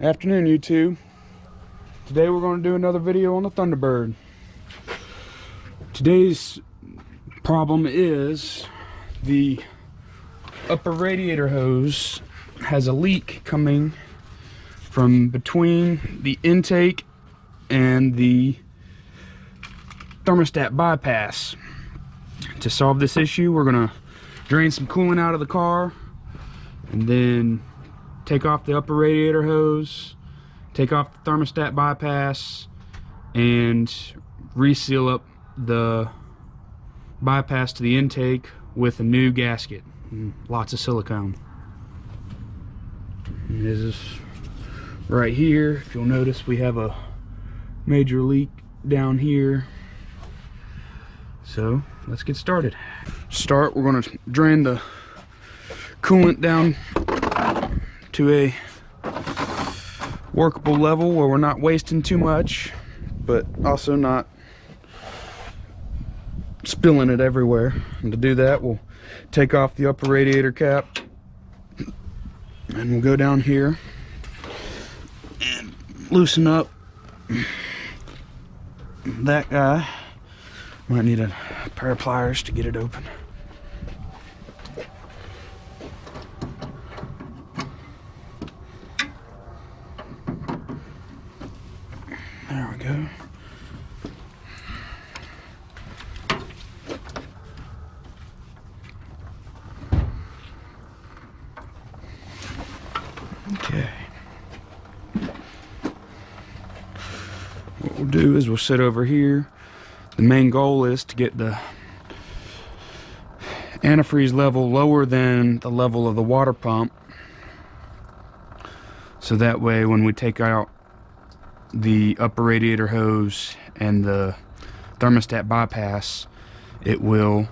Afternoon, YouTube. Today we're going to do another video on the Thunderbird. Today's problem is the upper radiator hose has a leak coming from between the intake and the thermostat bypass. To solve this issue, we're going to drain some coolant out of the car and then take off the upper radiator hose, take off the thermostat bypass, and reseal up the bypass to the intake with a new gasket and lots of silicone. And this is right here. If you'll notice, we have a major leak down here. So let's get started. We're going to drain the coolant down to a workable level where we're not wasting too much, but also not spilling it everywhere. And to do that, we'll take off the upper radiator cap and we'll go down here and loosen up that guy. Might need a pair of pliers to get it open. There we go. Okay. What we'll do is we'll sit over here. The main goal is to get the antifreeze level lower than the level of the water pump, so that way when we take out the upper radiator hose and the thermostat bypass, it will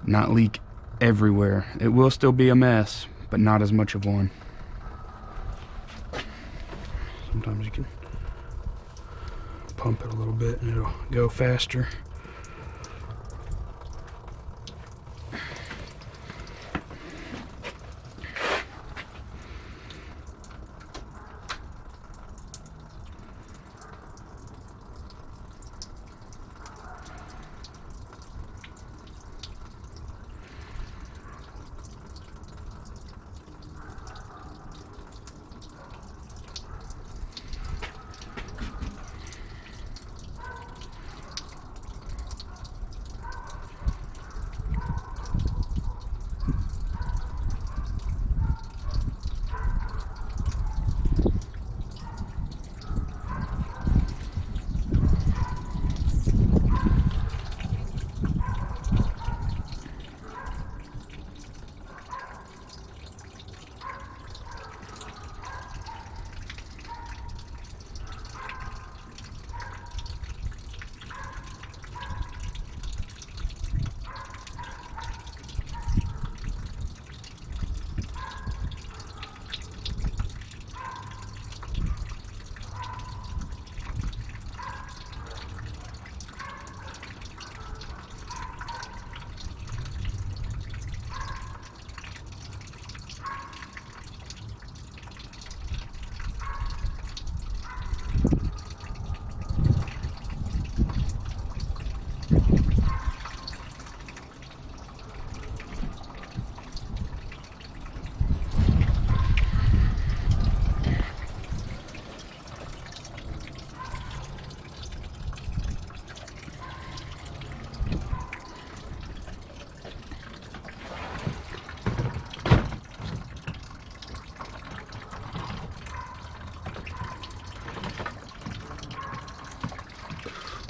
not leak everywhere. It will still be a mess, but not as much of one. Sometimes you can pump it a little bit and it'll go faster.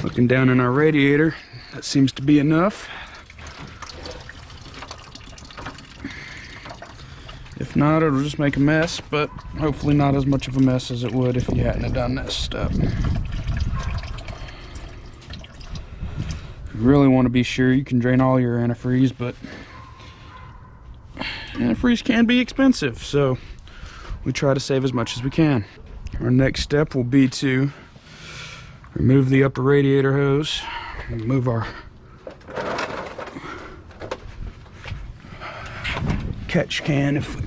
Looking down in our radiator, that seems to be enough. If not, it'll just make a mess, but hopefully not as much of a mess as it would if you hadn't have done this stuff. You really want to be sure you can drain all your antifreeze, but antifreeze can be expensive, so we try to save as much as we can. Our next step will be to remove the upper radiator hose, remove our catch can if we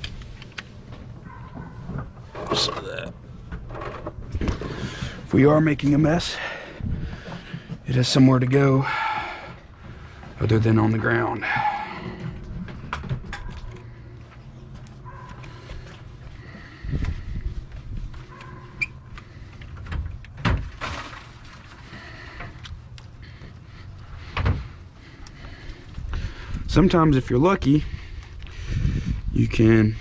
so that we are making a mess, it has somewhere to go other than on the ground. Sometimes if you're lucky, you can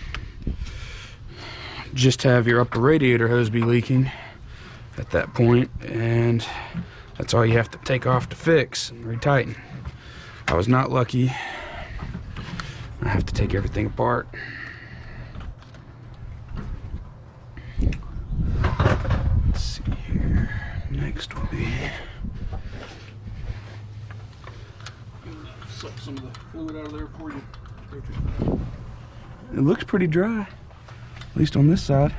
just have your upper radiator hose be leaking at that point, and that's all you have to take off to fix and retighten. I was not lucky. I have to take everything apart. Let's see here. Next will be suck some of the fluid out of there for you. It looks pretty dry, at least on this side.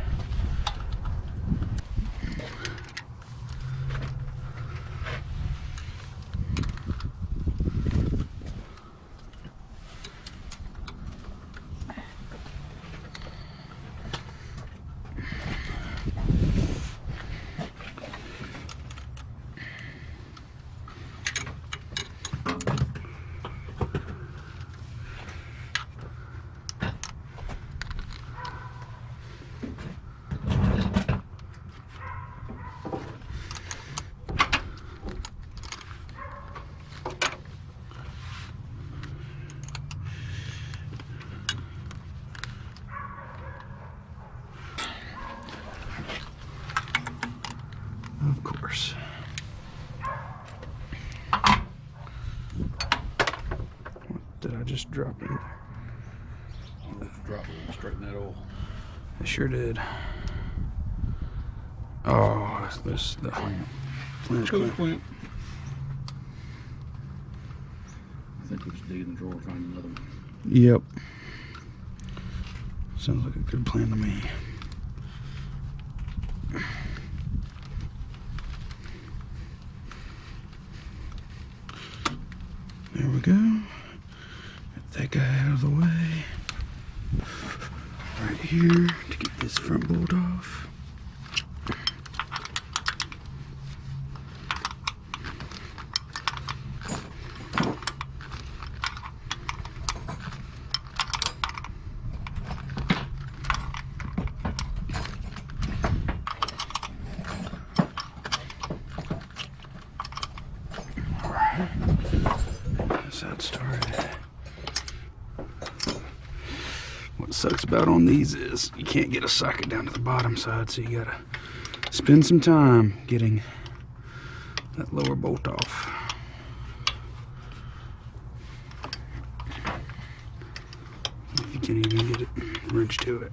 Of course. What did I just drop in there? Drop it, straighten that oil. I sure did. Oh, this is the flange clamp. I think we just dig in the drawer and find another one. Yep. Sounds like a good plan to me. There we go. Get that guy out of the way. Right here to get this front bolt off. That started. What sucks about on these is you can't get a socket down to the bottom side, so you gotta spend some time getting that lower bolt off. If you can't even get it wrenched to it.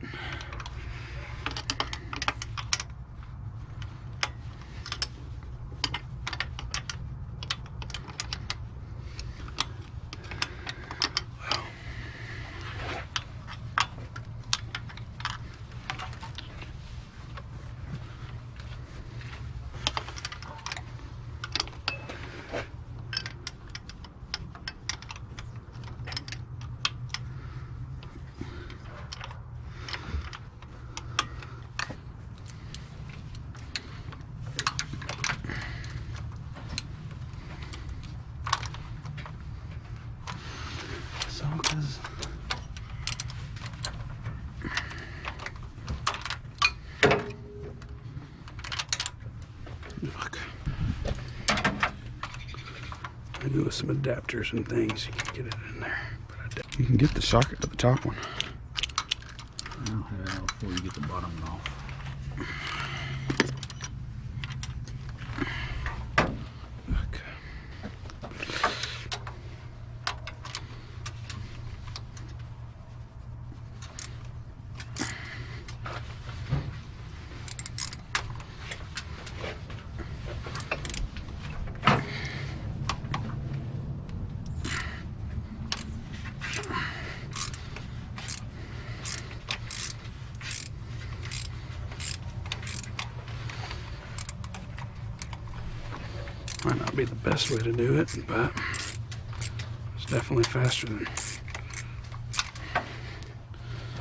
Look. Maybe with some adapters and things you can get it in there. But you can get the socket to the top one. Oh, yeah, before you get the bottom one off. Might not be the best way to do it, but it's definitely faster than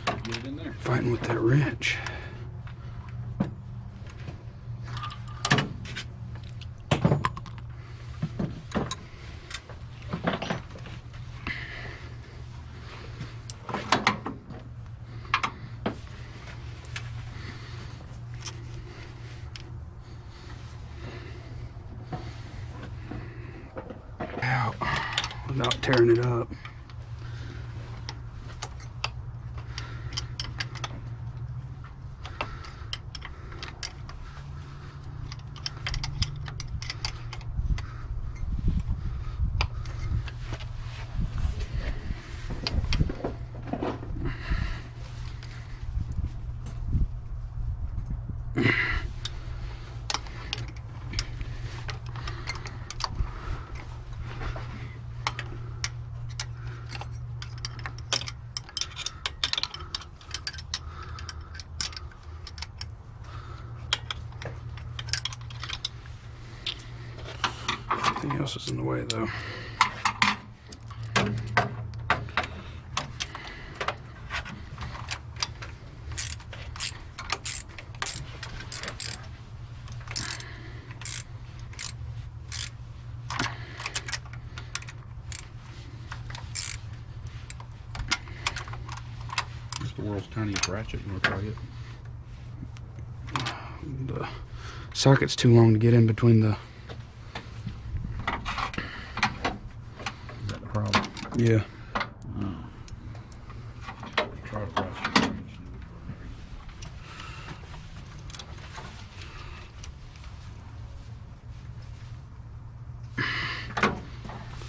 Get it in there. fighting with that wrench. without tearing it up. Nothing else is in the way though. It's the world's tiniest ratchet. You want to try it? The socket's too long to get in between the... Is that the problem? Yeah. Try to ratchet.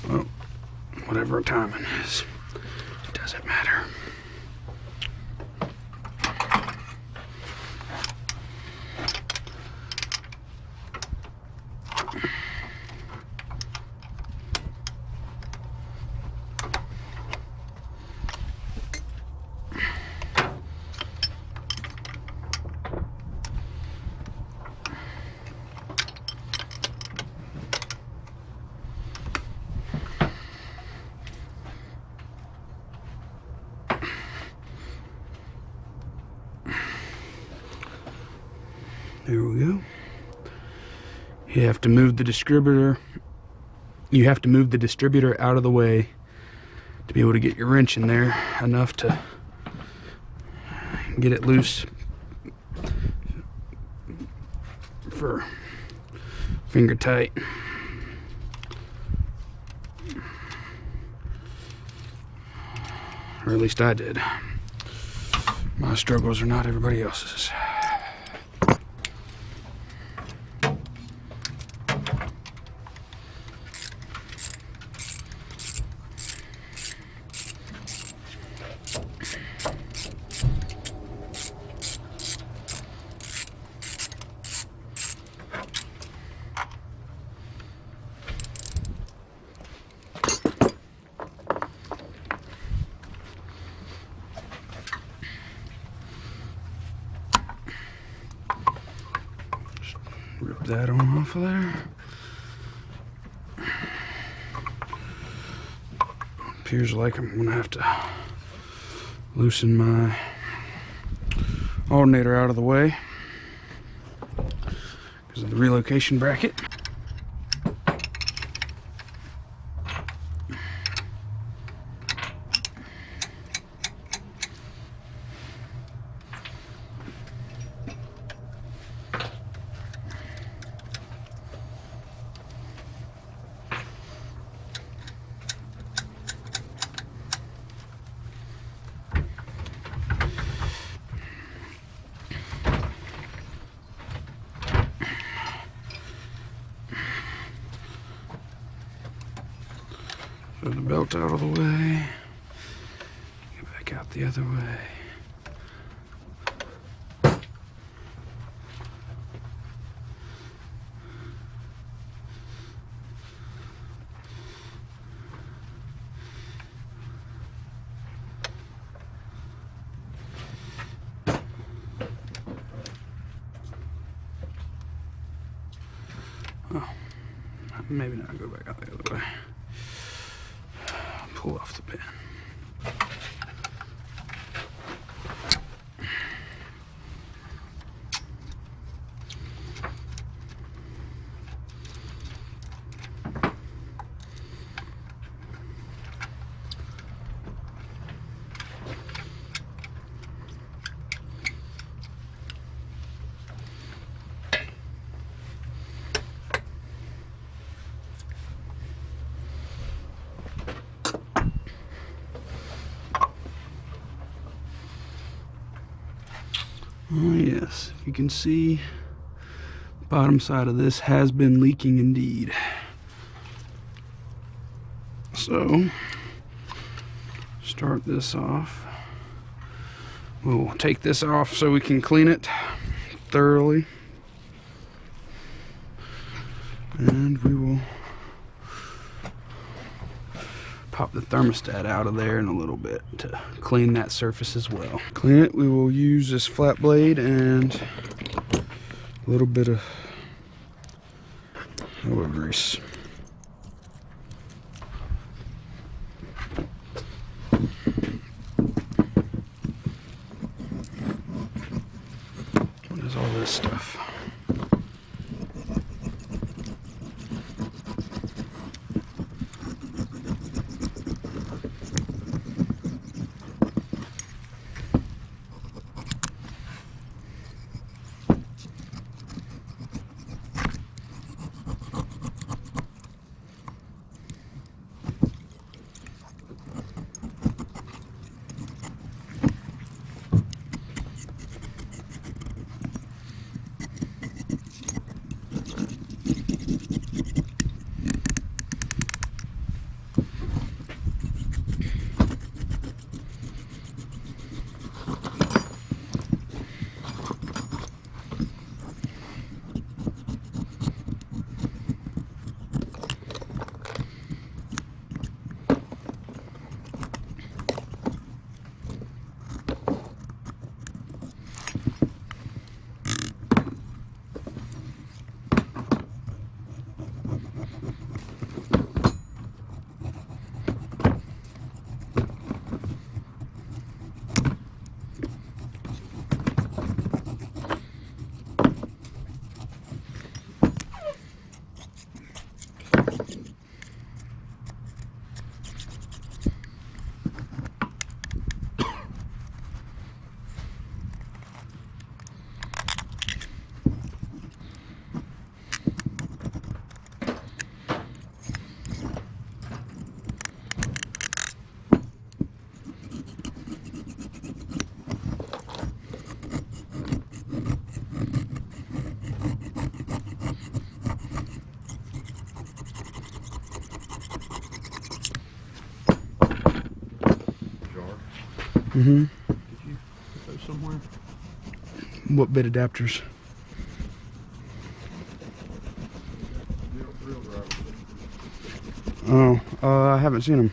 Well, whatever our timing is, it doesn't matter. There we go. You have to move the distributor. You have to move the distributor out of the way to be able to get your wrench in there enough to get it loose for finger tight. Or at least I did. My struggles are not everybody else's. Rip that on off of there. Appears like I'm gonna have to loosen my alternator out of the way because of the relocation bracket. Throw the belt out of the way. Get back out the other way. Oh, maybe not go back out the other way. Pull off the pin. Oh yes, you can see the bottom side of this has been leaking indeed. So, start this off. We'll take this off so we can clean it thoroughly. And we will pop the thermostat out of there in a little bit to clean that surface as well. Clean it, we will use this flat blade and a little bit of oil grease. What is all this stuff? Mm-hmm. Did you put those somewhere? What bit adapters? Oh, I haven't seen them.